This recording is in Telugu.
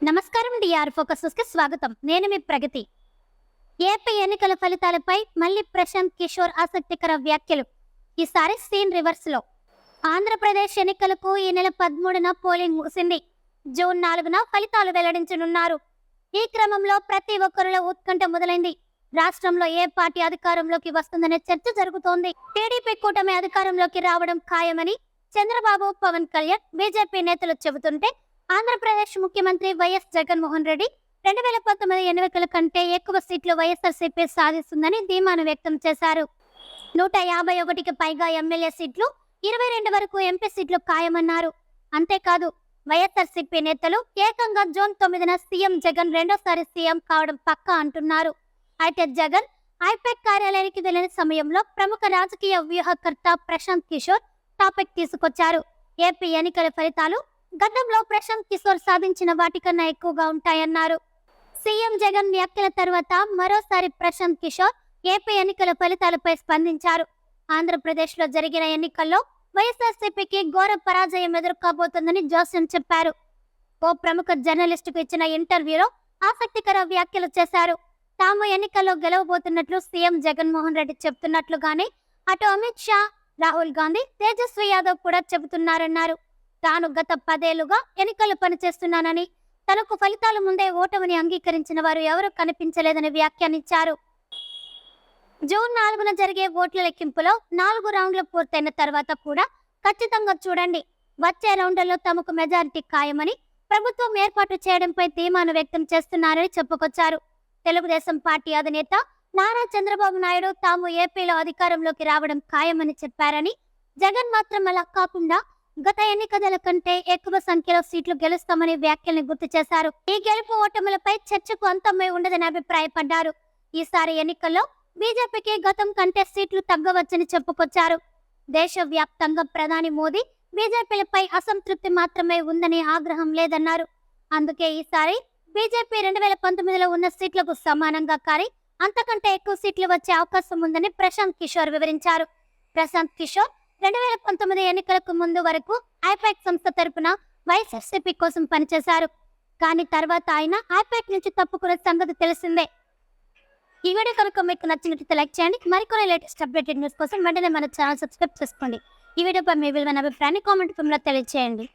నమస్కారం డిఆర్ ఫోకస్ కి స్వాగతం. నేను మీ ప్రగతి. ఏపీ ఎన్నికల ఫలితాలపై మళ్ళీ ప్రశాంత్ కిషోర్ ఆసక్తికర వ్యాఖ్యలు. ఈసారి సీన్ రివర్స్ లో. ఆంధ్రప్రదేశ్ ఎన్నికలకు ఈ నెల 13న పోలింగ్ ముగిసింది. జూన్ 4న ఫలితాలు వెల్లడించనున్నారు. ఈ క్రమంలో ప్రతి ఒక్కరిలో ఉత్కంఠ మొదలైంది. రాష్ట్రంలో ఏ పార్టీ అధికారంలోకి వస్తుందనే చర్చ జరుగుతోంది. టీడీపీ కూటమి అధికారంలోకి రావడం ఖాయమని చంద్రబాబు, పవన్ కళ్యాణ్, బీజేపీ నేతలు చెబుతుంటే ఆంధ్రప్రదేశ్ ముఖ్యమంత్రి వైఎస్ జగన్మోహన్ రెడ్డి 2019 ఎన్నికల కంటే ఎక్కువ సీట్లు వైఎస్ఆర్సీపీ సాధిస్తుందని ధీమాను వ్యక్తం చేశారు. 151కి పైగా ఎమ్మెల్యే సీట్లు, 22 వరకు ఎంపీ సీట్లు ఖాయమన్నారు. అంతేకాదు, వైఎస్ఆర్సీపీ నేతలు ఏకంగా జూన్ 9న సీఎం జగన్ రెండోసారి సీఎం కావడం పక్కా అంటున్నారు. అయితే జగన్ ఐపాక్ కార్యాలయానికి వెళ్లిన సమయంలో ప్రముఖ రాజకీయ వ్యూహకర్త ప్రశాంత్ కిషోర్ టాపిక్ తీసుకొచ్చారు. ఏపీ ఎన్నికల ఫలితాలు గతంలో ప్రశాంత్ కిషోర్ సాధించిన వాటికన్నా ఎక్కువగా ఉంటాయన్నారు. సీఎం జగన్ వ్యాఖ్యల తర్వాత మరోసారి ప్రశాంత్ కిషోర్ ఏపీ ఎన్నికల ఫలితాలపై స్పందించారు. ఆంధ్రప్రదేశ్ లో జరిగిన ఎన్నికల్లో వైఎస్ఆర్సీపీకి ఘోర పరాజయం ఎదుర్కోబోతోందని జోస్యం చెప్పారు. ఓ ప్రముఖ జర్నలిస్టుకు ఇచ్చిన ఇంటర్వ్యూలో ఆసక్తికర వ్యాఖ్యలు చేశారు. తాము ఎన్నికల్లో గెలవబోతున్నట్లు సీఎం జగన్మోహన్ రెడ్డి చెబుతున్నట్లుగానే అటు అమిత్ షా, రాహుల్ గాంధీ, తేజస్వి యాదవ్ కూడా చెబుతున్నారన్నారు. తాను గత 10 ఏళ్లుగా ఎన్నికలు పనిచేస్తున్నానని, తనకు ఫలితాల ముందే ఓటమిని అంగీకరించిన వారు ఎవరూ కనిపించలేదని వ్యాఖ్యానించారు. జూన్ 4న జరిగే ఓట్ల లెక్కింపులో 4 రౌండ్లు పూర్తయిన తర్వాత కూడా ఖచ్చితంగా చూడండి, వచ్చే రౌండ్లలో తమకు మెజారిటీ ఖాయమని ప్రభుత్వం ఏర్పాటు చేయడంపై ధీమాను వ్యక్తం చేస్తున్నారని చెప్పుకొచ్చారు. తెలుగుదేశం పార్టీ అధినేత నారా చంద్రబాబు నాయుడు తాము ఏపీలో అధికారంలోకి రావడం ఖాయమని చెప్పారని, జగన్ మాత్రం అలా కాకుండా గత ఎన్నికల కంటే ఎక్కువ సంఖ్యలో సీట్లు గెలుస్తామని వ్యాఖ్యల్ని గుర్తు చేశారు. ఈ గెలుపు ఓటములపై చర్చకు అంతమే ఉండదని అభిప్రాయపడ్డారు. ఈసారి ఎన్నికల్లో బీజేపీకి గతం కంటే సీట్లు తగ్గవచ్చని చెప్పుకొచ్చారు. దేశవ్యాప్తంగా ప్రధాని మోదీ బీజేపీలపై అసంతృప్తి మాత్రమే ఉందని ఆగ్రహం లేదన్నారు. అందుకే ఈసారి బీజేపీ 2019లో ఉన్న సీట్లకు సమానంగా కారి అంతకంటే ఎక్కువ సీట్లు వచ్చే అవకాశం ఉందని ప్రశాంత్ కిషోర్ వివరించారు. ప్రశాంత్ కిషోర్ 2019 ఎన్నికలకు ముందు వరకు ఐపాక్ సంస్థ తరపున వైఎస్ఆర్సీపీ కోసం పనిచేశారు. కానీ తర్వాత ఆయన ఐపాక్ నుంచి తప్పుకునే సంగతి తెలిసిందే. ఈ వీడియో కనుక మీకు నచ్చినట్లయితే లైక్ చేయండి. మరికొన్ని లేటెస్ట్ అప్డేటెడ్ న్యూస్ కోసం వెంటనే మన ఛానల్ సబ్స్క్రైబ్ చేసుకోండి. ఈ వీడియోపై మీ విలువైన అభిప్రాయాన్ని కామెంట్ రూపంలో తెలియజేయండి.